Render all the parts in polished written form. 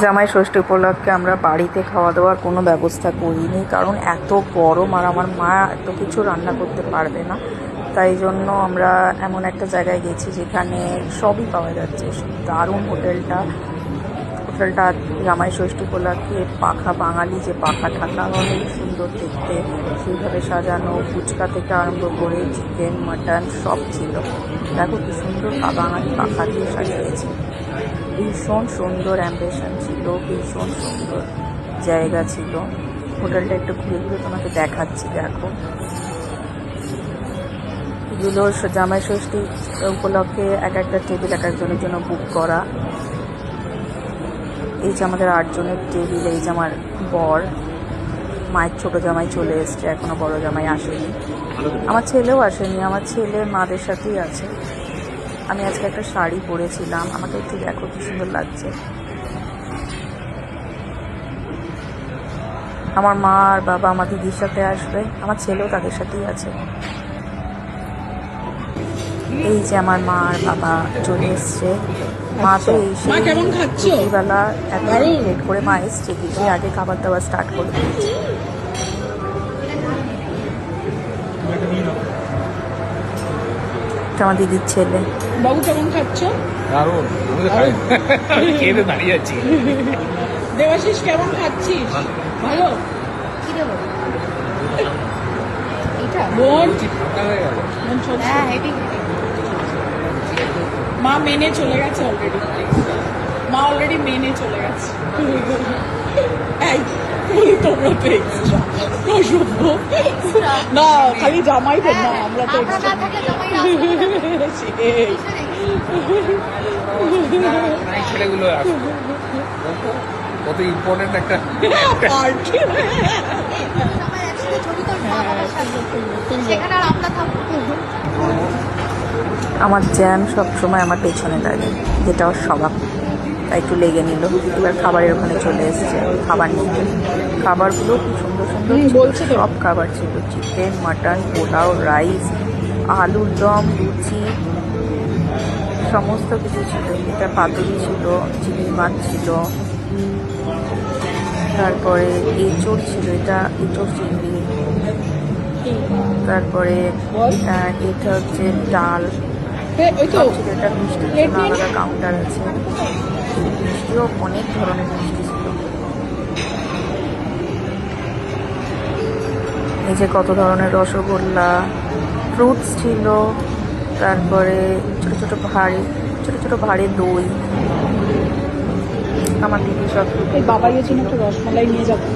জামাই ষষ্ঠী উপলক্ষে আমরা বাড়িতে খাওয়া দাওয়ার কোনো ব্যবস্থা করিনি, কারণ এত গরম আর আমার মা এত কিছু রান্না করতে পারবে না। তাই জন্য আমরা এমন একটা জায়গায় গেছি যেখানে সবই পাওয়া যাচ্ছে। দারুণ হোটেলটা জামাই ষষ্ঠী উপলক্ষে পাখা, বাঙালি যে পাখা ঠাকা অনেক সুন্দর দেখতে, সেইভাবে সাজানো। ফুচকা থেকে আরম্ভ করে চিকেন, মাটন সব ছিল। দেখো কি সুন্দর বাঙালি পাখা দিয়ে সাজিয়েছে। ভীষণ সুন্দর অ্যাম্বিশন ছিল, ভীষণ সুন্দর জায়গা ছিল। হোটেলটা একটু ঘুরে ঘুরে তোমাকে দেখাচ্ছি। দেখো, এগুলো জামাই ষষ্ঠী উপলক্ষে এক একটা টেবিল এক একজনের জন্য বুক করা। এই যে আমাদের 8 জনের টেবিল। এই যে আমার বর, মায়ের ছোটো জামাই চলে এসছে, এখনও বড় জামাই আসেনি। আমার ছেলেও আসেনি, আমার ছেলে মাদের সাথেই আছে। আমি আজকে একটা শাড়ি পরেছিলাম, আমাকে একটু দেখো কি সুন্দর লাগছে। আমার মা আর বাবা আমার দিদির সাথে আসবে, আমার ছেলেও তাদের সাথেই আছে। এই যে আমার মা আর বাবা চলে এসছে। মা তো এই বেলা এত লেট করে মা এসছে, কিছু আগে খাবার দাবার স্টার্ট করে দিয়েছে। আমার দিদির ছেলে। বাবু কেমন খাচ্ছ? দাঁড়িয়ে আছি। দেবাশিস কেমন খাচ্ছিস? ভালো। কি দেবো? মা মেনে চলে গেছে অলরেডি মেনে চলে গেছে। তোমরা তো এক্সট্রা অসভ্য না, খালি জামাই তো না, আমরা তো ছেলেগুলো কত ইম্পর্টেন্ট একটা আমার জ্যাম সবসময় আমার পেছনে লাগে, যেটা ওর স্বভাব, তাই একটু লেগে নিল। এবার খাবারের ওখানে চলে এসেছে খাবার নিতে। খাবারগুলো খুব সুন্দর সুন্দর সব খাবার ছিল। চিকেন, মাটন, পোলাও, রাইস, আলুর দম, লুচি, সমস্ত কিছু ছিল। এটা পাতুরি ছিল, চিংড়ি মাছ ছিল, তারপরে এঁচড় ছিল, এটা এঁচড় চিংড়ি, তারপরে এটা হচ্ছে ডাল ছিল। এটা মিষ্টির জন্য আলাদা কাউন্টার আছে, মিষ্টিও অনেক ধরনের মিষ্টি ছিল। এই যে কত ধরনের রসগোল্লা, ফ্রুটস ছিল, তারপরে ছোট ছোট ভারী দই। আমার দিদি সব বাবাইয়ের জন্য একটা রসমালাই নিয়ে যাবো।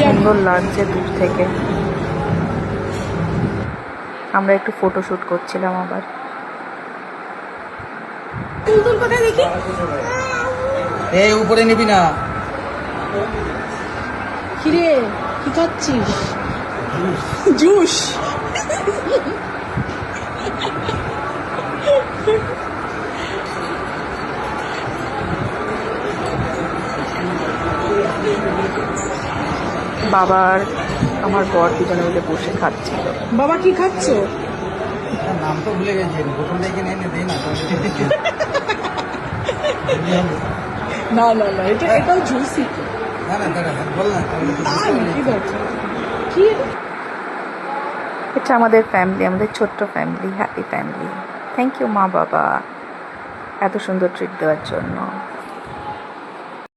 সুন্দর লাগছে দূর থেকে। আমরা একটু ফটোশুট করছিলাম। আবার এই উপরে নিবি না। কিরে কি খাচ্ছিস? জুস। বাবার আমার বর দুজনে মিলে বসে খাচ্ছিল। বাবা কি খাচ্ছ? নাম তো ভুলে গেছি, বোতলটা এখানে এনে দেই না। না এটাও জুসি। বল না কি এটা আমাদের ফ্যামিলি, আমাদের ছোট্ট family, happy family. Thank you মা বাবা এত সুন্দর ট্রিট দেওয়ার জন্য।